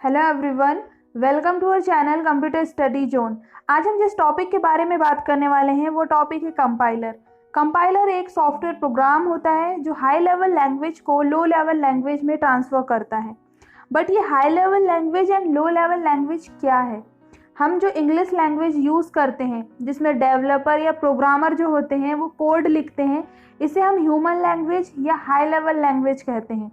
Hello everyone, welcome to our channel computer study zone. आज हम जिस टॉपिक के बारे में बात करने वाले हैं वो टॉपिक है कंपाइलर। कंपाइलर एक सॉफ्टवेयर प्रोग्राम होता है जो हाई लेवल लैंग्वेज को लो लेवल लैंग्वेज में ट्रांसफ़र करता है। बट ये high level language and low level language क्या है? हम जो इंग्लिश लैंग्वेज यूज़ करते हैं जिसमें डेवलपर या प्रोग्रामर जो होते हैं वो कोड लिखते हैं, इसे हम ह्यूमन लैंग्वेज या हाई लेवल लैंग्वेज कहते हैं।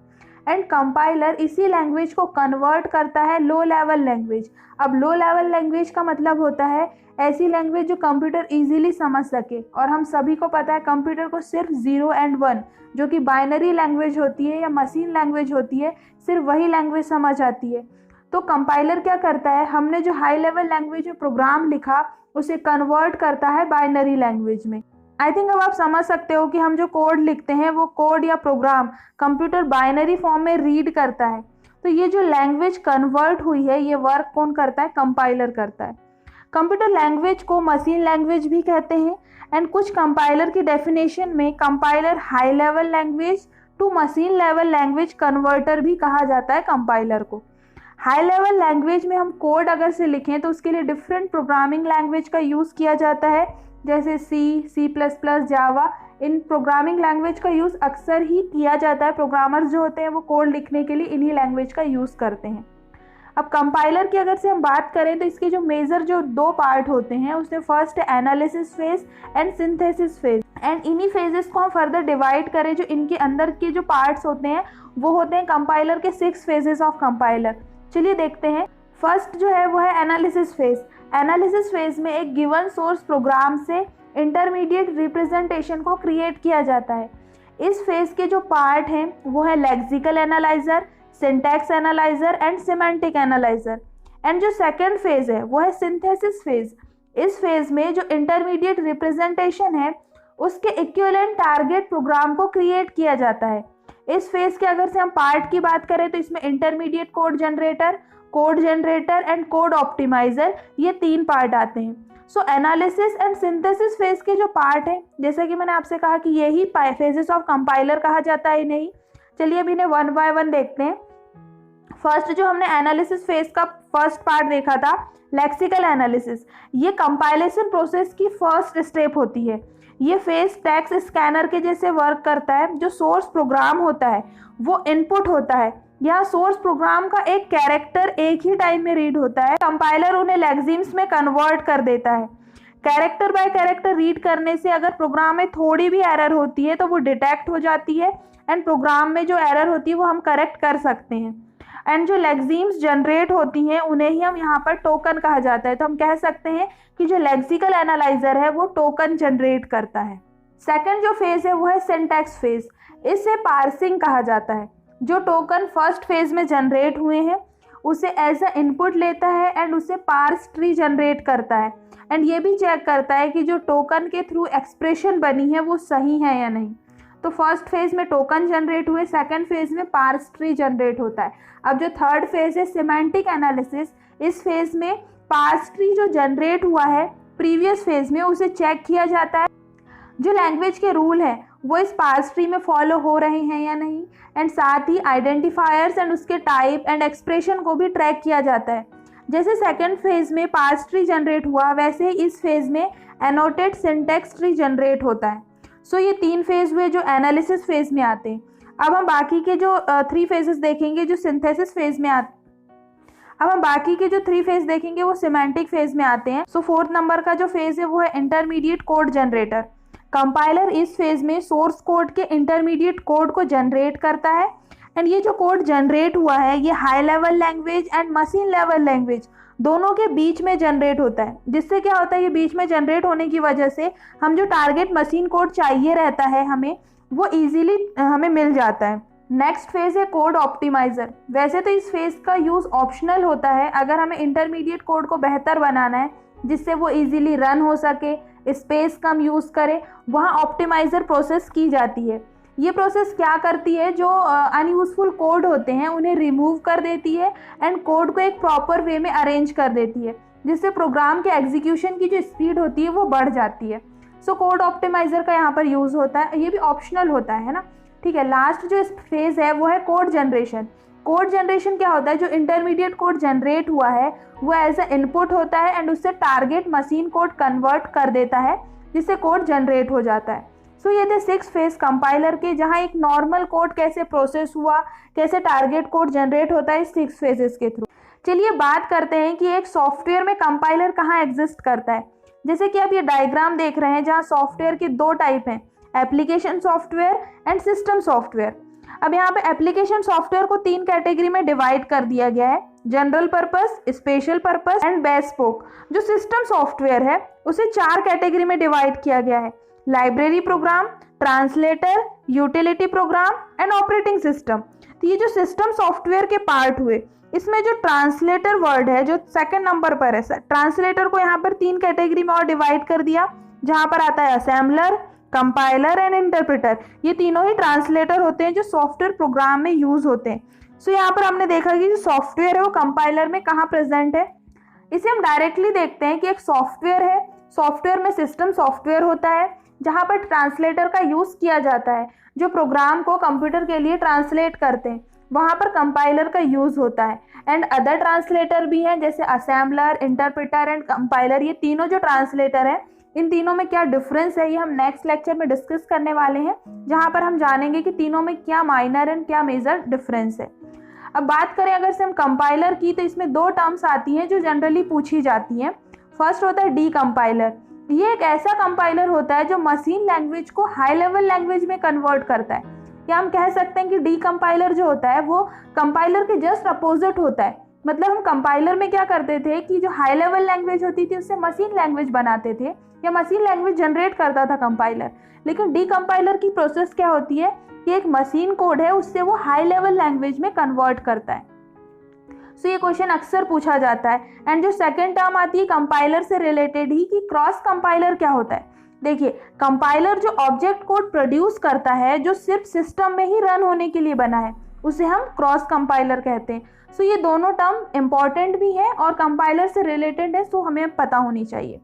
एंड कंपाइलर इसी लैंग्वेज को कन्वर्ट करता है लो लेवल लैंग्वेज। अब लो लेवल लैंग्वेज का मतलब होता है ऐसी लैंग्वेज जो कंप्यूटर इजीली समझ सके, और हम सभी को पता है कंप्यूटर को सिर्फ 0 एंड 1 जो कि बाइनरी लैंग्वेज होती है या मशीन लैंग्वेज होती है, सिर्फ वही लैंग्वेज समझ आती है। तो कंपाइलर क्या करता है, हमने जो हाई लेवल लैंग्वेज में प्रोग्राम लिखा उसे कन्वर्ट करता है बाइनरी लैंग्वेज में। आई थिंक अब आप समझ सकते हो कि हम जो कोड लिखते हैं वो कोड या प्रोग्राम कंप्यूटर बाइनरी फॉर्म में रीड करता है। तो ये जो लैंग्वेज कन्वर्ट हुई है ये वर्क कौन करता है? कंपाइलर करता है। कंप्यूटर लैंग्वेज को मशीन लैंग्वेज भी कहते हैं। एंड कुछ कंपाइलर की डेफिनेशन में compiler high level language to machine level language converter भी कहा जाता है कंपाइलर को। हाई लेवल लैंग्वेज में हम कोड अगर से लिखें तो उसके लिए डिफरेंट प्रोग्रामिंग लैंग्वेज का यूज़ किया जाता है, जैसे C++, जावा। इन प्रोग्रामिंग लैंग्वेज का यूज़ अक्सर ही किया जाता है। प्रोग्रामर्स जो होते हैं वो कोड लिखने के लिए इन्हीं लैंग्वेज का यूज़ करते हैं। अब कंपाइलर की अगर से हम बात करें तो इसके जो मेजर जो 2 पार्ट होते हैं उसमें फर्स्ट है analysis phase and synthesis phase. And इन्हीं फेजेस को हम फर्दर डिवाइड करें, जो इनके अंदर के जो पार्ट्स होते हैं वो होते हैं कंपाइलर के 6 फेजेस ऑफ कंपाइलर। चलिए देखते हैं। फर्स्ट जो है वो है एनालिसिस फेज। एनालिसिस फेज में एक गिवन सोर्स प्रोग्राम से इंटरमीडिएट रिप्रेजेंटेशन को क्रिएट किया जाता है। इस फेज के जो पार्ट हैं वो है lexical analyser, syntax analyser and semantic analyser. And जो सेकंड फेज है वो है सिंथेसिस फेज। इस फेज में जो इंटरमीडिएट रिप्रेजेंटेशन है उसके इक्विवेलेंट टारगेट प्रोग्राम को क्रिएट किया जाता है। इस फेज के अगर से हम पार्ट की बात करें तो इसमें intermediate code generator and code optimizer, ये 3 पार्ट आते हैं। So analysis and synthesis phase के जो पार्ट हैं, जैसे कि मैंने आपसे कहा कि यही फेजेस ऑफ कंपाइलर कहा जाता है नहीं। चलिए अब इन्हें 1 बाय 1 देखते हैं। फर्स्ट जो हमने एनालिसिस फेज का फर्स्ट पार्ट देखा था, लेक्सिकल एनालिसिस, ये कंपाइलेशन प्रोसेस की फर्स्ट स्टेप होती है। ये फेज टेक्स्ट स्कैनर के जैसे वर्क करता है। जो सोर्स प्रोग्राम होता है वो इनपुट होता है। यहाँ सोर्स प्रोग्राम का एक कैरेक्टर एक ही टाइम में रीड होता है, कंपाइलर उन्हें लेक्सिम्स में कन्वर्ट कर देता है। कैरेक्टर बाय कैरेक्टर रीड करने से अगर प्रोग्राम में थोड़ी भी एरर होती है तो वो डिटेक्ट हो जाती है, एंड प्रोग्राम में जो एरर होती है वो हम करेक्ट कर सकते हैं। एंड जो लेक्सिम्स जनरेट होती हैं उन्हें ही हम यहाँ पर टोकन कहा जाता है। तो हम कह सकते हैं कि जो लेक्सिकल एनालाइजर है वो टोकन जनरेट करता है। सेकंड जो फेज है वो है सिंटैक्स फेज। इसे पार्सिंग कहा जाता है। जो टोकन फर्स्ट फेज में जनरेट हुए हैं उसे एज अ इनपुट लेता है एंड उसे पार्स ट्री जनरेट करता है, एंड ये भी चेक करता है कि जो टोकन के थ्रू एक्सप्रेशन बनी है वो सही है या नहीं। तो फर्स्ट फेज में टोकन जनरेट हुए, सेकंड फेज में पार्स ट्री जनरेट होता है। अब जो थर्ड फेज है सिमेंटिक एनालिसिस, इस फेज में पार्स ट्री जो जनरेट हुआ है प्रीवियस फेज में उसे चेक किया जाता है, जो लैंग्वेज के रूल है वो इस पार्स ट्री में फॉलो हो रहे हैं या नहीं। एंड साथ ही आइडेंटिफायर्स एंड उसके टाइप एंड एक्सप्रेशन को भी ट्रैक किया जाता है। जैसे सेकंड फेज में पार्स ट्री जनरेट हुआ वैसे ही इस फेज में एनोटेड सिंटैक्स ट्री जनरेट होता है। सो ये 3 फेज हुए जो एनालिसिस फेज में आते हैं। अब हम बाकी के जो 3 फेजेस देखेंगे जो सिंथेसिस फेज में आते अब हम बाकी के जो 3 फेज देखेंगे वो सिमेंटिक फेज में आते हैं। सो 4th नंबर का जो फेज है वो है इंटरमीडिएट कोड जनरेटर। कंपाइलर इस फेज में सोर्स कोड के इंटरमीडिएट कोड को जनरेट करता है, एंड ये जो कोड जनरेट हुआ है ये high level language and machine level language दोनों के बीच में जनरेट होता है। जिससे क्या होता है, ये बीच में जनरेट होने की वजह से हम जो टारगेट मशीन कोड चाहिए रहता है हमें वो ईजिली हमें मिल जाता है। नेक्स्ट फेज है कोड ऑप्टिमाइजर। वैसे तो इस फेज का यूज़ ऑप्शनल होता है, अगर हमें इंटरमीडिएट कोड को बेहतर बनाना है जिससे वो इजीली रन हो सके, स्पेस कम यूज़ करे, वहाँ ऑप्टिमाइजर प्रोसेस की जाती है। ये प्रोसेस क्या करती है, जो अनयूजफुल कोड होते हैं उन्हें रिमूव कर देती है एंड कोड को एक प्रॉपर वे में अरेंज कर देती है, जिससे प्रोग्राम के एग्जीक्यूशन की जो स्पीड होती है वो बढ़ जाती है। सो कोड ऑप्टिमाइजर का यहाँ पर यूज़ होता है, ये भी ऑप्शनल होता है ना। ठीक है, लास्ट जो फेज है वो है कोड जनरेशन। कोड जनरेशन क्या होता है, जो इंटरमीडिएट कोड जनरेट हुआ है वो एज ए इनपुट होता है एंड उससे टारगेट मशीन कोड कन्वर्ट कर देता है जिससे कोड जनरेट हो जाता है। सो ये थे 6 फेज कंपाइलर के, जहाँ एक नॉर्मल कोड कैसे प्रोसेस हुआ, कैसे टारगेट कोड जनरेट होता है इस 6 फेजेस के थ्रू। चलिए बात करते हैं कि एक सॉफ्टवेयर में कंपाइलर कहाँ एग्जिस्ट करता है। जैसे कि आप ये डायग्राम देख रहे हैं जहाँ सॉफ्टवेयर की 2 टाइप हैं, application software and system software. अब यहाँ पे एप्लीकेशन सॉफ्टवेयर को 3 कैटेगरी में डिवाइड कर दिया गया है, general purpose, special purpose and bespoke. जो सिस्टम सॉफ्टवेयर है उसे 4 कैटेगरी में डिवाइड किया गया है, library program, translator, utility program and operating system. तो ये जो सिस्टम सॉफ्टवेयर के पार्ट हुए, इसमें जो ट्रांसलेटर वर्ड है जो सेकंड नंबर पर है, ट्रांसलेटर को यहाँ पर 3 कैटेगरी में और डिवाइड कर दिया, जहाँ पर आता है असेंबलर, कंपाइलर एंड इंटरप्रेटर। ये तीनों ही ट्रांसलेटर होते हैं जो सॉफ्टवेयर प्रोग्राम में यूज होते हैं। सो यहाँ पर हमने देखा कि जो सॉफ्टवेयर है वो कंपाइलर में कहाँ प्रेजेंट है। इसे हम डायरेक्टली देखते हैं कि एक सॉफ्टवेयर है, सॉफ्टवेयर में सिस्टम सॉफ्टवेयर होता है जहाँ पर ट्रांसलेटर का यूज किया जाता है, जो प्रोग्राम को कंप्यूटर के लिए ट्रांसलेट करते हैं, वहाँ पर कंपाइलर का यूज होता है। एंड अदर ट्रांसलेटर भी हैं जैसे असेंबलर, इंटरप्रेटर एंड कंपाइलर। ये तीनों जो ट्रांसलेटर हैं, इन तीनों में क्या डिफरेंस है ये हम नेक्स्ट लेक्चर में डिस्कस करने वाले हैं, जहाँ पर हम जानेंगे कि तीनों में क्या माइनर एंड क्या मेजर डिफरेंस है। अब बात करें अगर से हम कंपाइलर की, तो इसमें 2 टर्म्स आती हैं जो जनरली पूछी जाती हैं। फर्स्ट होता है डी कंपाइलर। ये एक ऐसा कंपाइलर होता है जो मशीन लैंग्वेज को हाई लेवल लैंग्वेज में कन्वर्ट करता है, या हम कह सकते हैं कि डी कंपाइलर जो होता है वो कंपाइलर के जस्ट अपोजिट होता है। मतलब हम कंपाइलर में क्या करते थे कि जो हाई लेवल लैंग्वेज होती थी उससे मशीन लैंग्वेज बनाते थे या मशीन लैंग्वेज जनरेट करता था कंपाइलर। लेकिन डी कंपाइलर की प्रोसेस क्या होती है कि एक मशीन कोड है उससे वो हाई लेवल लैंग्वेज में कन्वर्ट करता है। सो ये क्वेश्चन अक्सर पूछा जाता है। एंड जो सेकंड टर्म आती है कंपाइलर से रिलेटेड ही, कि क्रॉस कंपाइलर क्या होता है। देखिए, कंपाइलर जो ऑब्जेक्ट कोड प्रोड्यूस करता है जो सिर्फ सिस्टम में ही रन होने के लिए बना है, उसे हम क्रॉस कंपाइलर कहते हैं। सो ये दोनों टर्म इंपॉर्टेंट भी है और कंपाइलर से रिलेटेड है, सो हमें पता होनी चाहिए।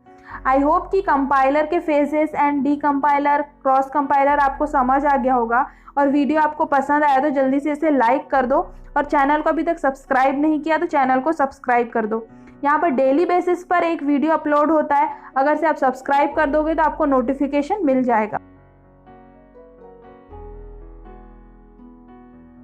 आई होप कि कंपाइलर के phases and D compiler, cross compiler आपको समझ आ गया होगा। और वीडियो आपको पसंद आया तो जल्दी से इसे लाइक कर दो, और चैनल को अभी तक सब्सक्राइब नहीं किया तो चैनल को सब्सक्राइब कर दो। यहाँ पर डेली बेसिस पर एक वीडियो अपलोड होता है, अगर से आप सब्सक्राइब कर दोगे तो आपको नोटिफिकेशन मिल जाएगा।